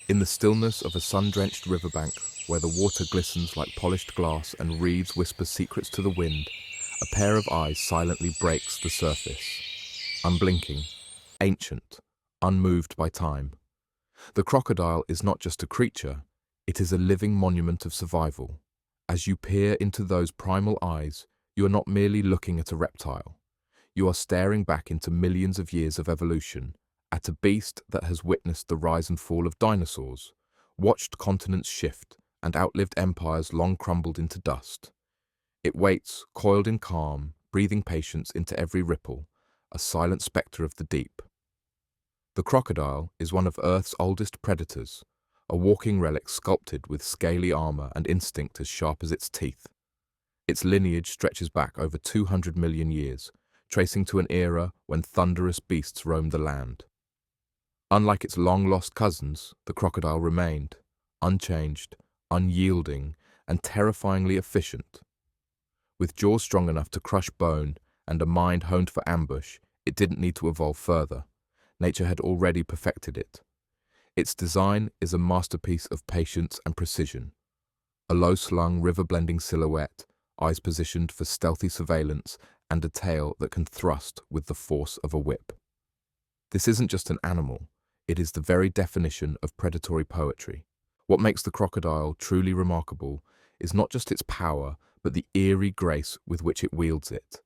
In the stillness of a sun-drenched riverbank, where the water glistens like polished glass and reeds whisper secrets to the wind, a pair of eyes silently breaks the surface. Unblinking, ancient, unmoved by time. The crocodile is not just a creature, it is a living monument of survival. As you peer into those primal eyes, you are not merely looking at a reptile. You are staring back into millions of years of evolution, at a beast that has witnessed the rise and fall of dinosaurs, watched continents shift, and outlived empires long crumbled into dust. It waits, coiled in calm, breathing patience into every ripple, a silent spectre of the deep. The crocodile is one of Earth's oldest predators, a walking relic sculpted with scaly armor and instinct as sharp as its teeth. Its lineage stretches back over 200 million years, tracing to an era when thunderous beasts roamed the land. Unlike its long-lost cousins, the crocodile remained, unchanged, unyielding, and terrifyingly efficient. With jaws strong enough to crush bone and a mind honed for ambush, it didn't need to evolve further. Nature had already perfected it. Its design is a masterpiece of patience and precision. A low-slung, river-blending silhouette, eyes positioned for stealthy surveillance, and a tail that can thrust with the force of a whip. This isn't just an animal, it is the very definition of predatory poetry. What makes the crocodile truly remarkable is not just its power, but the eerie grace with which it wields it.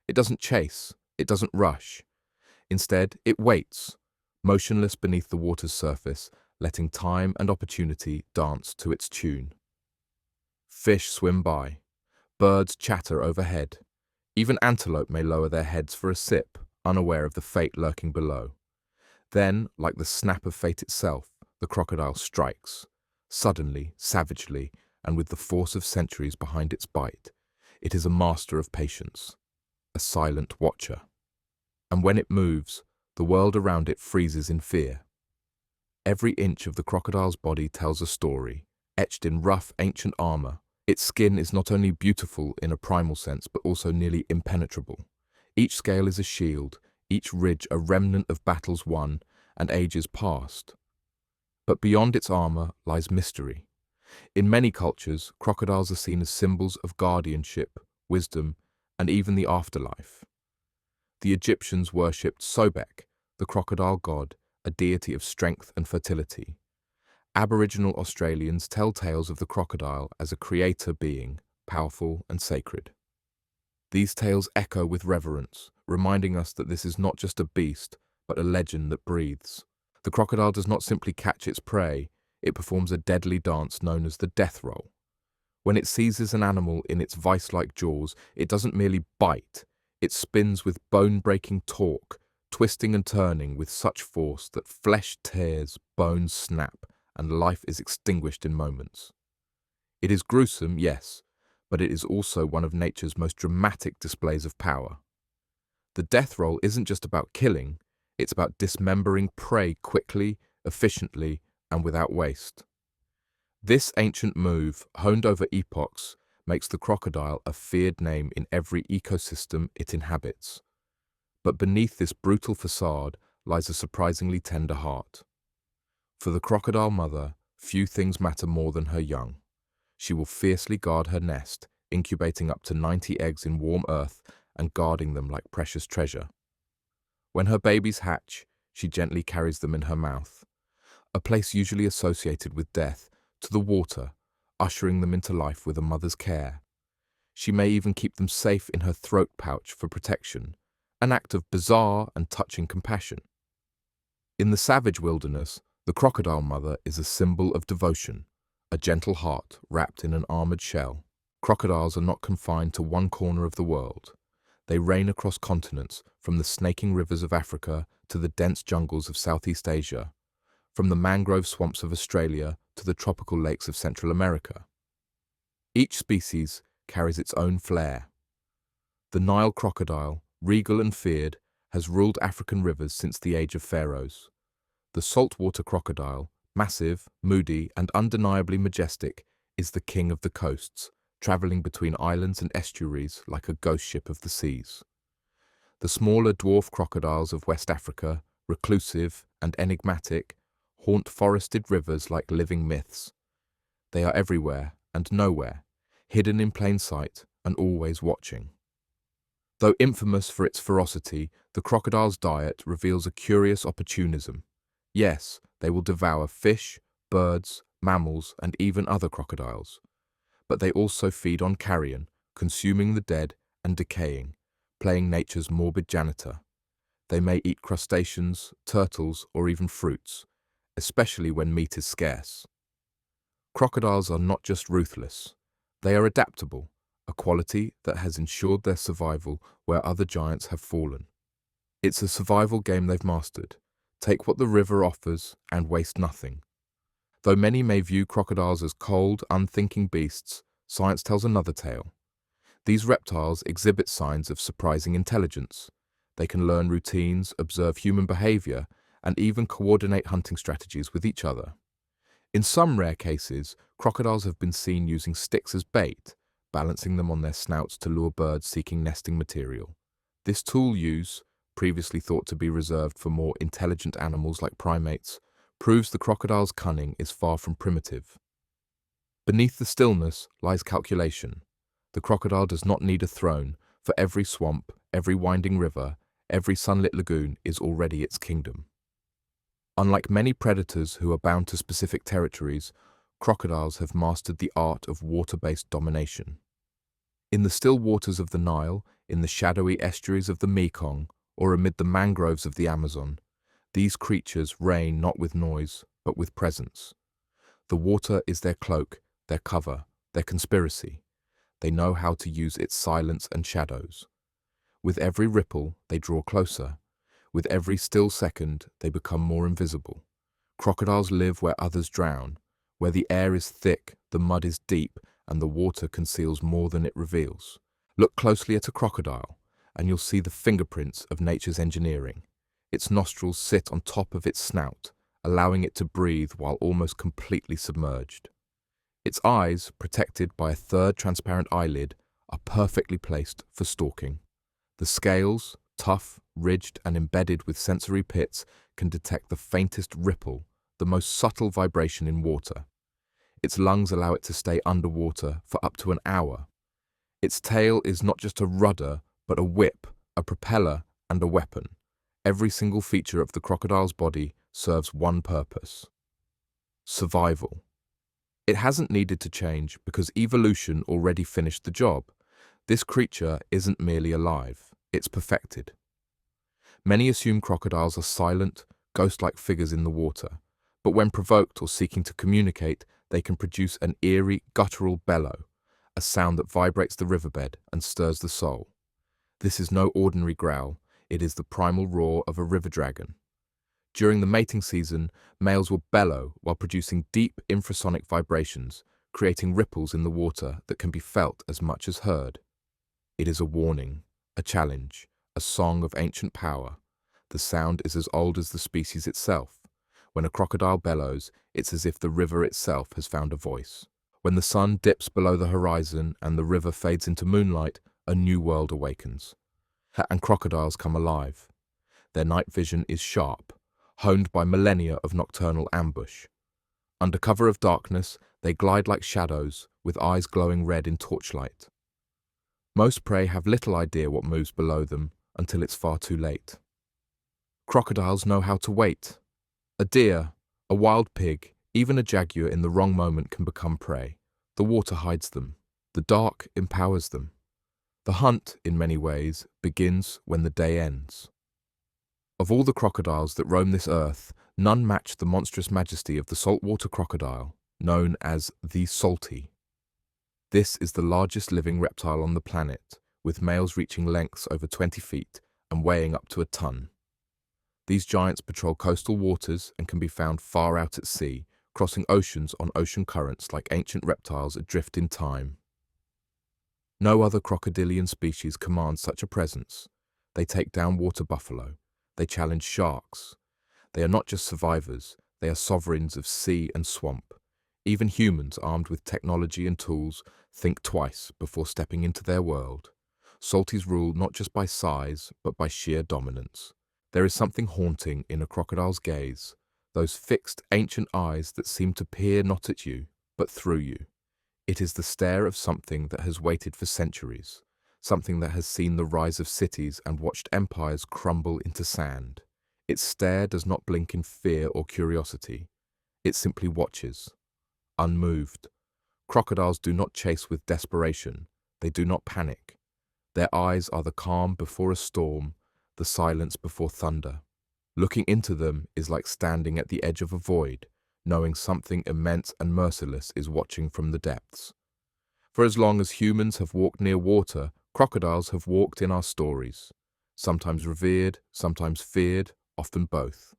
It doesn't chase, it doesn't rush. Instead, it waits, motionless beneath the water's surface, letting time and opportunity dance to its tune. Fish swim by. Birds chatter overhead. Even antelope may lower their heads for a sip, unaware of the fate lurking below. Then, like the snap of fate itself, the crocodile strikes. Suddenly, savagely, and with the force of centuries behind its bite. It is a master of patience, a silent watcher. And when it moves, the world around it freezes in fear. Every inch of the crocodile's body tells a story, etched in rough, ancient armor. Its skin is not only beautiful in a primal sense, but also nearly impenetrable. Each scale is a shield, each ridge a remnant of battles won and ages past. But beyond its armor lies mystery. In many cultures, crocodiles are seen as symbols of guardianship, wisdom, and even the afterlife. The Egyptians worshipped Sobek, the crocodile god, a deity of strength and fertility. Aboriginal Australians tell tales of the crocodile as a creator being, powerful and sacred. These tales echo with reverence, reminding us that this is not just a beast, but a legend that breathes. The crocodile does not simply catch its prey, it performs a deadly dance known as the death roll. When it seizes an animal in its vice-like jaws, it doesn't merely bite, it spins with bone-breaking torque, twisting and turning with such force that flesh tears, bones snap, and life is extinguished in moments. It is gruesome, yes, but it is also one of nature's most dramatic displays of power. The death roll isn't just about killing, it's about dismembering prey quickly, efficiently, and without waste. This ancient move, honed over epochs, makes the crocodile a feared name in every ecosystem it inhabits. But beneath this brutal facade lies a surprisingly tender heart. For the crocodile mother, few things matter more than her young. She will fiercely guard her nest, incubating up to 90 eggs in warm earth and guarding them like precious treasure. When her babies hatch, she gently carries them in her mouth, a place usually associated with death, to the water, ushering them into life with a mother's care. She may even keep them safe in her throat pouch for protection, an act of bizarre and touching compassion. In the savage wilderness, the crocodile mother is a symbol of devotion, a gentle heart wrapped in an armored shell. Crocodiles are not confined to one corner of the world. They reign across continents, from the snaking rivers of Africa to the dense jungles of Southeast Asia, from the mangrove swamps of Australia to the tropical lakes of Central America. Each species carries its own flair. The Nile crocodile, regal and feared, has ruled African rivers since the age of pharaohs. The saltwater crocodile, massive, moody, and undeniably majestic, is the king of the coasts, traveling between islands and estuaries like a ghost ship of the seas. The smaller dwarf crocodiles of West Africa, reclusive and enigmatic, haunt forested rivers like living myths. They are everywhere and nowhere, hidden in plain sight and always watching. Though infamous for its ferocity, the crocodile's diet reveals a curious opportunism. Yes, they will devour fish, birds, mammals, and even other crocodiles. But they also feed on carrion, consuming the dead and decaying, playing nature's morbid janitor. They may eat crustaceans, turtles, or even fruits, especially when meat is scarce. Crocodiles are not just ruthless, they are adaptable, a quality that has ensured their survival where other giants have fallen. It's a survival game they've mastered. Take what the river offers and waste nothing. Though many may view crocodiles as cold, unthinking beasts, science tells another tale. These reptiles exhibit signs of surprising intelligence. They can learn routines, observe human behavior, and even coordinate hunting strategies with each other. In some rare cases, crocodiles have been seen using sticks as bait, balancing them on their snouts to lure birds seeking nesting material. This tool use, previously thought to be reserved for more intelligent animals like primates, proves the crocodile's cunning is far from primitive. Beneath the stillness lies calculation. The crocodile does not need a throne. For every swamp, every winding river, every sunlit lagoon is already its kingdom. Unlike many predators who are bound to specific territories, crocodiles have mastered the art of water-based domination. In the still waters of the Nile, in the shadowy estuaries of the Mekong, or amid the mangroves of the Amazon, these creatures reign not with noise, but with presence. The water is their cloak, their cover, their conspiracy. They know how to use its silence and shadows. With every ripple, they draw closer. With every still second, they become more invisible. Crocodiles live where others drown, where the air is thick, the mud is deep, and the water conceals more than it reveals. Look closely at a crocodile, and you'll see the fingerprints of nature's engineering. Its nostrils sit on top of its snout, allowing it to breathe while almost completely submerged. Its eyes, protected by a third transparent eyelid, are perfectly placed for stalking. The scales, tough, ridged, and embedded with sensory pits, can detect the faintest ripple, the most subtle vibration in water. Its lungs allow it to stay underwater for up to an hour. Its tail is not just a rudder, but a whip, a propeller, and a weapon. Every single feature of the crocodile's body serves one purpose: survival. It hasn't needed to change because evolution already finished the job. This creature isn't merely alive, it's perfected. Many assume crocodiles are silent, ghost-like figures in the water, but when provoked or seeking to communicate, they can produce an eerie, guttural bellow, a sound that vibrates the riverbed and stirs the soul. This is no ordinary growl, it is the primal roar of a river dragon. During the mating season, males will bellow while producing deep infrasonic vibrations, creating ripples in the water that can be felt as much as heard. It is a warning, a challenge, a song of ancient power. The sound is as old as the species itself. When a crocodile bellows, it's as if the river itself has found a voice. When the sun dips below the horizon and the river fades into moonlight, a new world awakens. And crocodiles come alive. Their night vision is sharp, honed by millennia of nocturnal ambush. Under cover of darkness, they glide like shadows, with eyes glowing red in torchlight. Most prey have little idea what moves below them until it's far too late. Crocodiles know how to wait. A deer, a wild pig, even a jaguar in the wrong moment can become prey. The water hides them. The dark empowers them. The hunt, in many ways, begins when the day ends. Of all the crocodiles that roam this earth, none match the monstrous majesty of the saltwater crocodile, known as the salty. This is the largest living reptile on the planet, with males reaching lengths over 20 feet and weighing up to a ton. These giants patrol coastal waters and can be found far out at sea, crossing oceans on ocean currents like ancient reptiles adrift in time. No other crocodilian species commands such a presence. They take down water buffalo. They challenge sharks. They are not just survivors, they are sovereigns of sea and swamp. Even humans armed with technology and tools think twice before stepping into their world. Salties rule not just by size, but by sheer dominance. There is something haunting in a crocodile's gaze. those fixed, ancient eyes that seem to peer not at you, but through you. It is the stare of something that has waited for centuries, something that has seen the rise of cities and watched empires crumble into sand. Its stare does not blink in fear or curiosity. It simply watches, unmoved. Crocodiles do not chase with desperation. They do not panic. Their eyes are the calm before a storm, the silence before thunder. Looking into them is like standing at the edge of a void, knowing something immense and merciless is watching from the depths. For as long as humans have walked near water, crocodiles have walked in our stories. Sometimes revered, sometimes feared, often both.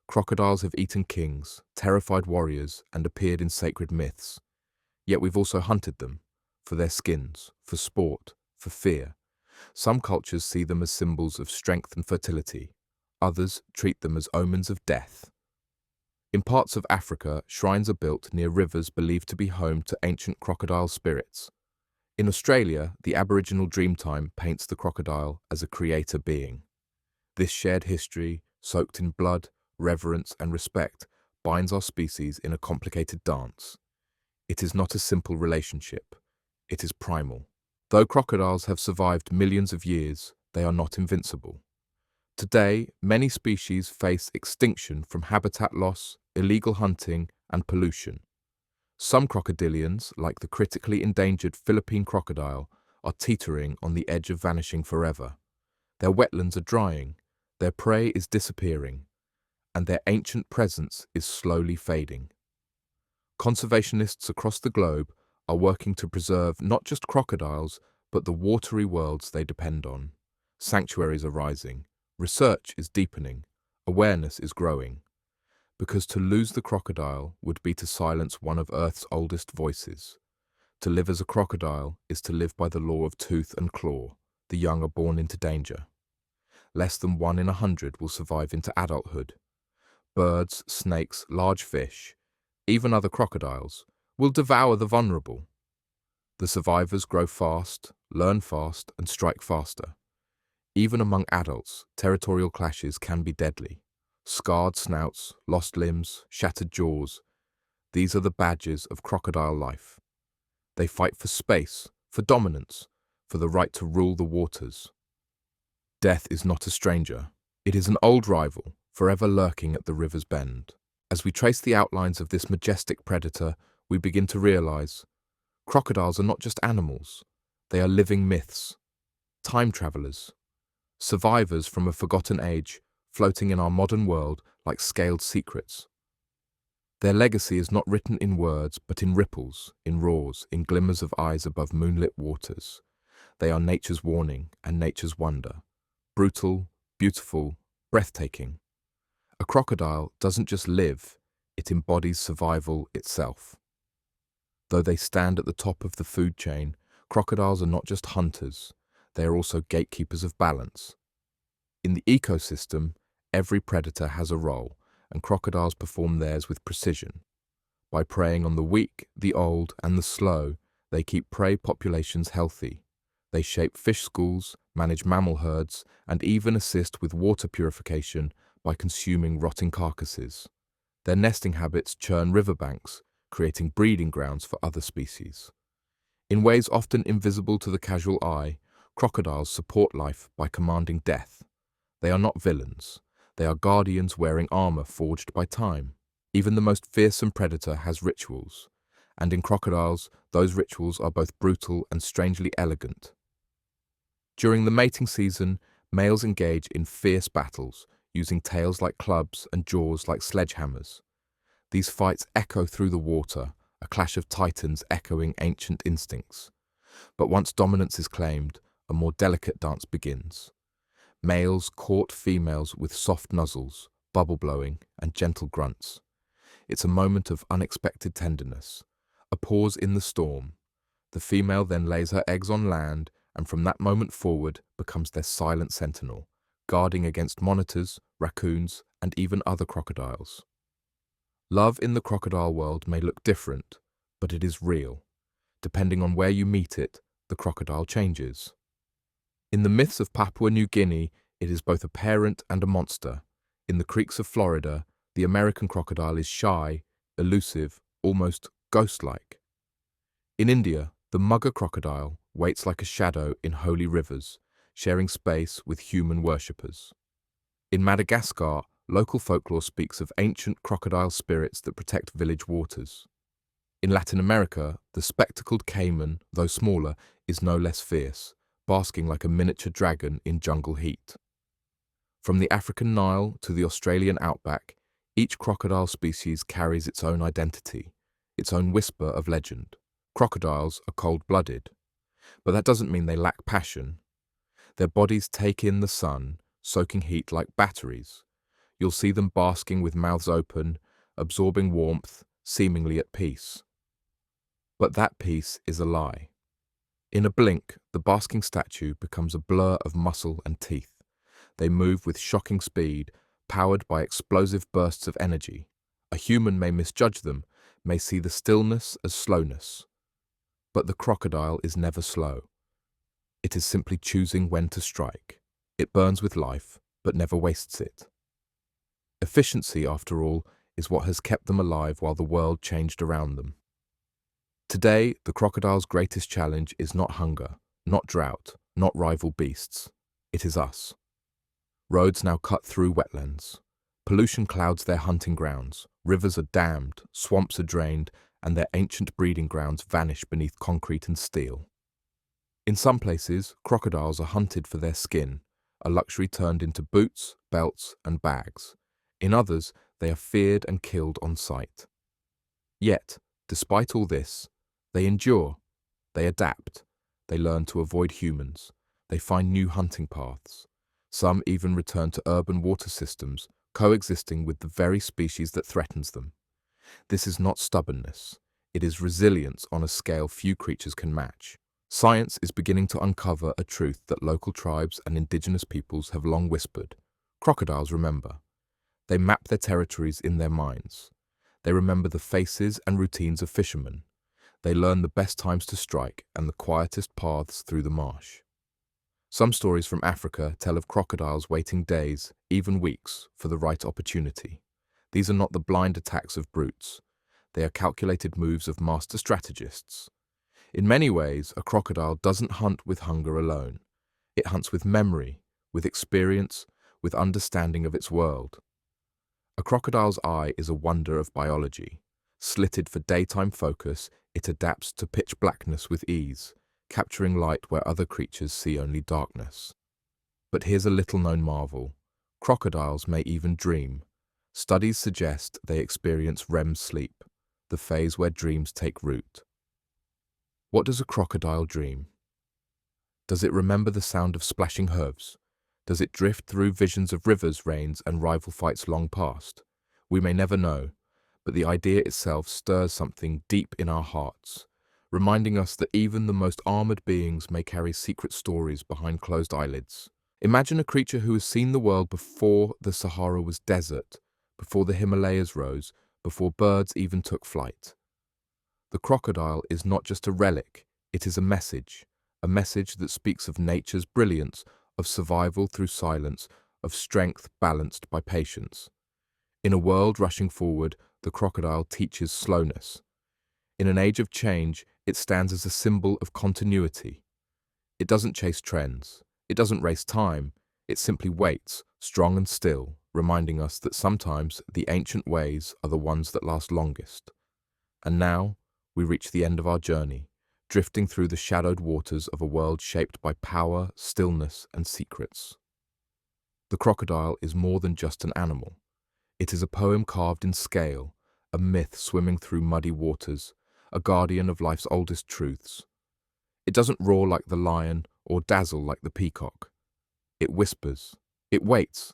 Crocodiles have eaten kings, terrified warriors, and appeared in sacred myths. Yet we've also hunted them, for their skins, for sport, for fear. Some cultures see them as symbols of strength and fertility. Others treat them as omens of death. In parts of Africa, shrines are built near rivers believed to be home to ancient crocodile spirits. In Australia, the Aboriginal Dreamtime paints the crocodile as a creator being. This shared history, soaked in blood, reverence, and respect, binds our species in a complicated dance. It is not a simple relationship. It is primal. Though crocodiles have survived millions of years, they are not invincible. Today, many species face extinction from habitat loss, illegal hunting, and pollution. Some crocodilians, like the critically endangered Philippine crocodile, are teetering on the edge of vanishing forever. Their wetlands are drying, their prey is disappearing, and their ancient presence is slowly fading. Conservationists across the globe are working to preserve not just crocodiles, but the watery worlds they depend on. Sanctuaries are rising, research is deepening, awareness is growing. Because to lose the crocodile would be to silence one of Earth's oldest voices. To live as a crocodile is to live by the law of tooth and claw. The young are born into danger. Less than 1 in 100 will survive into adulthood. Birds, snakes, large fish, even other crocodiles, will devour the vulnerable. The survivors grow fast, learn fast, and strike faster. Even among adults, territorial clashes can be deadly. Scarred snouts, lost limbs, shattered jaws. These are the badges of crocodile life. They fight for space, for dominance, for the right to rule the waters. Death is not a stranger. It is an old rival, forever lurking at the river's bend. As we trace the outlines of this majestic predator, we begin to realize crocodiles are not just animals. They are living myths, time travelers, survivors from a forgotten age, floating in our modern world like scaled secrets. Their legacy is not written in words, but in ripples, in roars, in glimmers of eyes above moonlit waters. They are nature's warning and nature's wonder. Brutal, beautiful, breathtaking. A crocodile doesn't just live, it embodies survival itself. Though they stand at the top of the food chain, crocodiles are not just hunters, they are also gatekeepers of balance. In the ecosystem, every predator has a role, and crocodiles perform theirs with precision. By preying on the weak, the old, and the slow, they keep prey populations healthy. They shape fish schools, manage mammal herds, and even assist with water purification by consuming rotting carcasses. Their nesting habits churn riverbanks, creating breeding grounds for other species. In ways often invisible to the casual eye, crocodiles support life by commanding death. They are not villains. They are guardians wearing armor forged by time. Even the most fearsome predator has rituals, and in crocodiles, those rituals are both brutal and strangely elegant. During the mating season, males engage in fierce battles, using tails like clubs and jaws like sledgehammers. These fights echo through the water, a clash of titans echoing ancient instincts. But once dominance is claimed, a more delicate dance begins. Males court females with soft nuzzles, bubble blowing, and gentle grunts. It's a moment of unexpected tenderness, a pause in the storm. The female then lays her eggs on land, and from that moment forward becomes their silent sentinel, guarding against monitors, raccoons, and even other crocodiles. Love in the crocodile world may look different, but it is real. Depending on where you meet it, the crocodile changes. In the myths of Papua New Guinea, it is both a parent and a monster. In the creeks of Florida, The American crocodile is shy, elusive, almost ghost-like. In India, the mugger crocodile waits like a shadow in holy rivers, sharing space with human worshippers. In Madagascar, local folklore speaks of ancient crocodile spirits that protect village waters. In Latin America, the spectacled caiman, though smaller, is no less fierce, basking like a miniature dragon in jungle heat. From the African Nile to the Australian outback, each crocodile species carries its own identity, its own whisper of legend. Crocodiles are cold-blooded, but that doesn't mean they lack passion. Their bodies take in the sun, soaking heat like batteries. You'll see them basking with mouths open, absorbing warmth, seemingly at peace. But that peace is a lie. In a blink, the basking statue becomes a blur of muscle and teeth. They move with shocking speed, powered by explosive bursts of energy. A human may misjudge them, may see the stillness as slowness. But the crocodile is never slow. It is simply choosing when to strike. It burns with life, but never wastes it. Efficiency, after all, is what has kept them alive while the world changed around them. Today, the crocodile's greatest challenge is not hunger, not drought, not rival beasts. It is us. Roads now cut through wetlands. Pollution clouds their hunting grounds. Rivers are dammed, swamps are drained, and their ancient breeding grounds vanish beneath concrete and steel. In some places, crocodiles are hunted for their skin, a luxury turned into boots, belts, and bags. In others, they are feared and killed on sight. Yet, despite all this, they endure, they adapt, they learn to avoid humans, they find new hunting paths. Some even return to urban water systems, coexisting with the very species that threatens them. This is not stubbornness, it is resilience on a scale few creatures can match. Science is beginning to uncover a truth that local tribes and indigenous peoples have long whispered. Crocodiles remember. They map their territories in their minds. They remember the faces and routines of fishermen. They learn the best times to strike and the quietest paths through the marsh. Some stories from Africa tell of crocodiles waiting days, even weeks, for the right opportunity. These are not the blind attacks of brutes. They are calculated moves of master strategists. In many ways, a crocodile doesn't hunt with hunger alone. It hunts with memory, with experience, with understanding of its world. A crocodile's eye is a wonder of biology. Slitted for daytime focus, it adapts to pitch blackness with ease, capturing light where other creatures see only darkness. But here's a little-known marvel. Crocodiles may even dream. Studies suggest they experience REM sleep, the phase where dreams take root. What does a crocodile dream? Does it remember the sound of splashing hooves? Does it drift through visions of rivers, rains, and rival fights long past? We may never know, but the idea itself stirs something deep in our hearts, reminding us that even the most armored beings may carry secret stories behind closed eyelids. Imagine a creature who has seen the world before the Sahara was desert, before the Himalayas rose, before birds even took flight. The crocodile is not just a relic, it is a message that speaks of nature's brilliance, of survival through silence, of strength balanced by patience. In a world rushing forward, the crocodile teaches slowness. In an age of change, it stands as a symbol of continuity. It doesn't chase trends. It doesn't race time. It simply waits, strong and still, reminding us that sometimes the ancient ways are the ones that last longest. And now, we reach the end of our journey, drifting through the shadowed waters of a world shaped by power, stillness, and secrets. The crocodile is more than just an animal. It is a poem carved in scale, a myth swimming through muddy waters, a guardian of life's oldest truths. It doesn't roar like the lion or dazzle like the peacock. It whispers, it waits,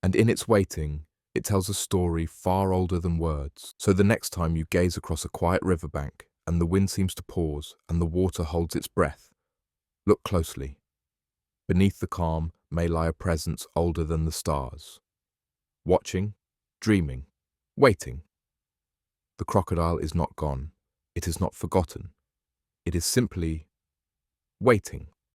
and in its waiting, it tells a story far older than words. So the next time you gaze across a quiet riverbank and the wind seems to pause and the water holds its breath, look closely. Beneath the calm may lie a presence older than the stars. Watching, dreaming, waiting. The crocodile is not gone. It is not forgotten. It is simply waiting.